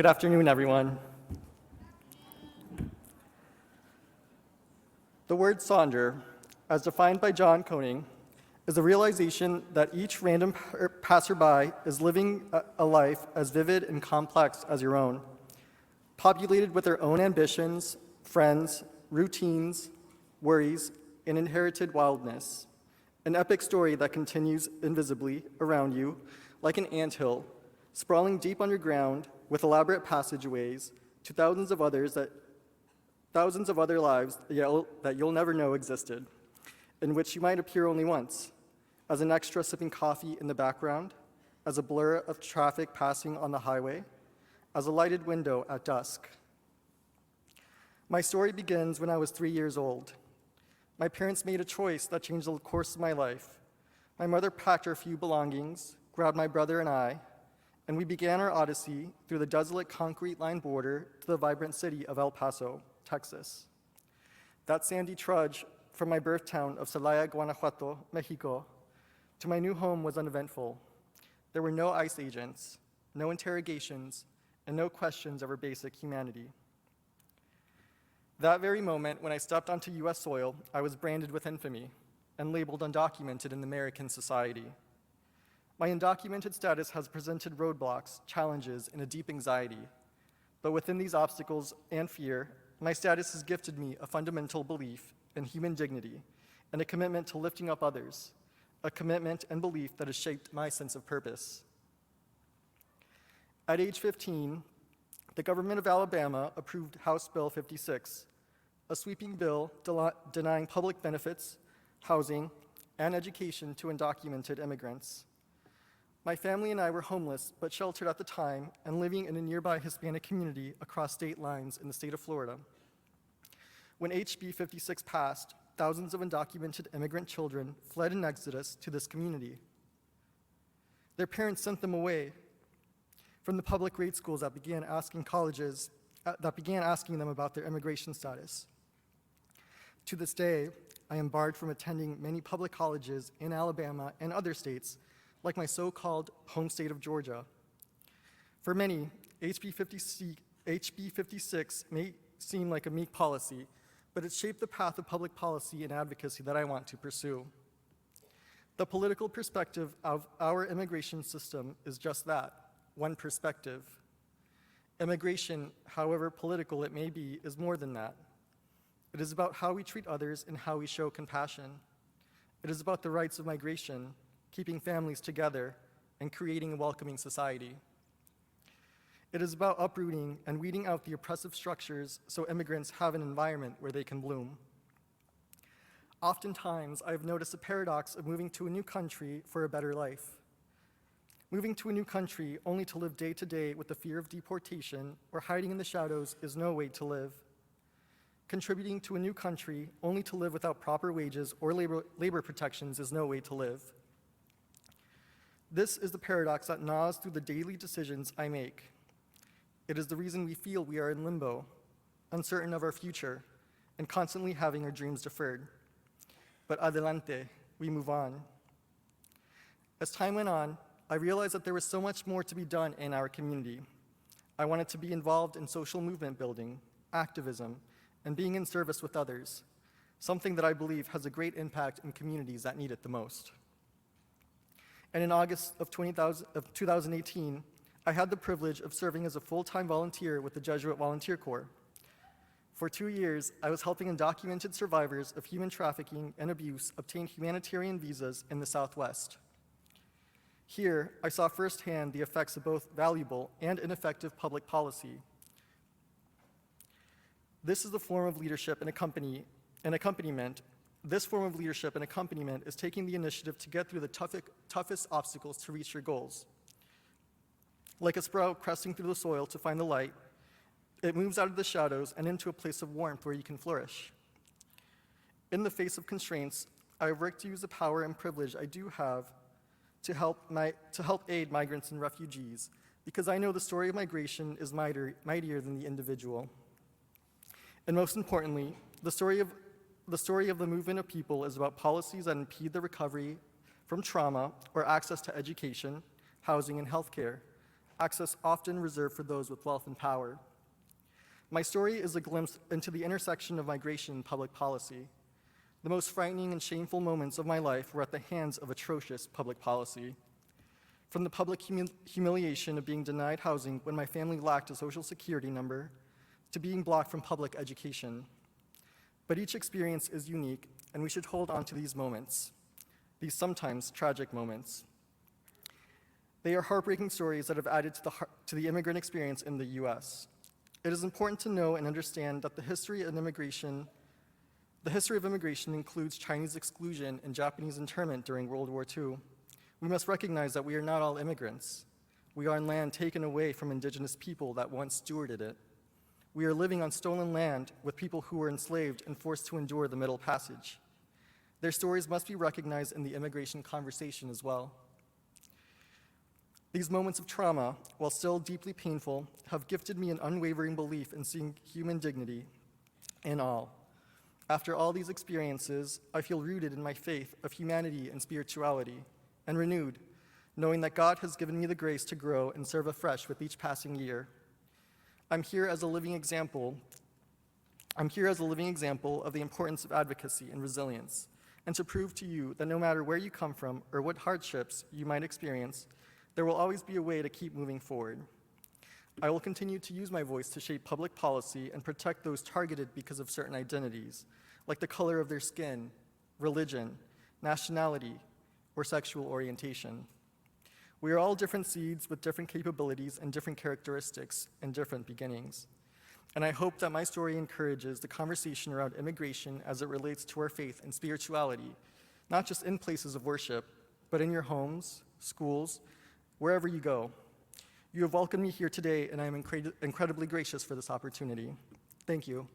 Good afternoon, everyone. The word sonder, as defined by John Koning, is a realization that each random passerby is living a life as vivid and complex as your own, populated with their own ambitions, friends, routines, worries, and inherited wildness. An epic story that continues invisibly around you like an anthill, sprawling deep underground with elaborate passageways to thousands of other lives that you'll never know existed, in which you might appear only once, as an extra sipping coffee in the background, as a blur of traffic passing on the highway, as a lighted window at dusk. My story begins when I was 3 years old. My parents made a choice that changed the course of my life. My mother packed her few belongings, grabbed my brother and I, and we began our odyssey through the desolate concrete-lined border to the vibrant city of El Paso, Texas. That sandy trudge from my birth town of Celaya, Guanajuato, Mexico, to my new home was uneventful. There were no ICE agents, no interrogations, and no questions of our basic humanity. That very moment, when I stepped onto US soil, I was branded with infamy and labeled undocumented in American society. My undocumented status has presented roadblocks, challenges, and a deep anxiety. But within these obstacles and fear, my status has gifted me a fundamental belief in human dignity and a commitment to lifting up others, a commitment and belief that has shaped my sense of purpose. At age 15, the government of Alabama approved House Bill 56, a sweeping bill denying public benefits, housing, and education to undocumented immigrants. My family and I were homeless but sheltered at the time and living in a nearby Hispanic community across state lines in the state of Florida. When HB 56 passed, thousands of undocumented immigrant children fled in exodus to this community. Their parents sent them away from the public grade schools that began asking them about their immigration status. To this day, I am barred from attending many public colleges in Alabama and other states, like my so-called home state of Georgia. For many, HB 56 may seem like a meek policy, but it shaped the path of public policy and advocacy that I want to pursue. The political perspective of our immigration system is just that, one perspective. Immigration, however political it may be, is more than that. It is about how we treat others and how we show compassion. It is about the rights of migration, keeping families together, and creating a welcoming society. It is about uprooting and weeding out the oppressive structures so immigrants have an environment where they can bloom. Oftentimes, I've noticed a paradox of moving to a new country for a better life. Moving to a new country only to live day to day with the fear of deportation or hiding in the shadows is no way to live. Contributing to a new country only to live without proper wages or labor protections is no way to live. This is the paradox that gnaws through the daily decisions I make. It is the reason we feel we are in limbo, uncertain of our future, and constantly having our dreams deferred. But adelante, we move on. As time went on, I realized that there was so much more to be done in our community. I wanted to be involved in social movement building, activism, and being in service with others, something that I believe has a great impact in communities that need it the most. And in August of 2018, I had the privilege of serving as a full-time volunteer with the Jesuit Volunteer Corps. For 2 years, I was helping undocumented survivors of human trafficking and abuse obtain humanitarian visas in the Southwest. Here, I saw firsthand the effects of both valuable and ineffective public policy. This is the form of leadership and accompaniment. This form of leadership and accompaniment is taking the initiative to get through the toughest obstacles to reach your goals. Like a sprout cresting through the soil to find the light, it moves out of the shadows and into a place of warmth where you can flourish. In the face of constraints, I work to use the power and privilege I do have to help aid migrants and refugees, because I know the story of migration is mightier than the individual. And most importantly, the story of the movement of people is about policies that impede the recovery from trauma or access to education, housing, and healthcare, access often reserved for those with wealth and power. My story is a glimpse into the intersection of migration and public policy. The most frightening and shameful moments of my life were at the hands of atrocious public policy. From the public humiliation of being denied housing when my family lacked a social security number, to being blocked from public education. But each experience is unique, and we should hold on to these moments, these sometimes tragic moments. They are heartbreaking stories that have added to the immigrant experience in the US. It is important to know and understand that the history of immigration includes Chinese exclusion and Japanese internment during World War II. We must recognize that we are not all immigrants. We are on land taken away from indigenous people that once stewarded it. We are living on stolen land with people who were enslaved and forced to endure the Middle Passage. Their stories must be recognized in the immigration conversation as well. These moments of trauma, while still deeply painful, have gifted me an unwavering belief in seeing human dignity in all. After all these experiences, I feel rooted in my faith of humanity and spirituality, and renewed, knowing that God has given me the grace to grow and serve afresh with each passing year. I'm here as a living example of the importance of advocacy and resilience, and to prove to you that no matter where you come from or what hardships you might experience, there will always be a way to keep moving forward. I will continue to use my voice to shape public policy and protect those targeted because of certain identities, like the color of their skin, religion, nationality, or sexual orientation. We are all different seeds with different capabilities and different characteristics and different beginnings. And I hope that my story encourages the conversation around immigration as it relates to our faith and spirituality, not just in places of worship, but in your homes, schools, wherever you go. You have welcomed me here today, and I am incredibly gracious for this opportunity. Thank you.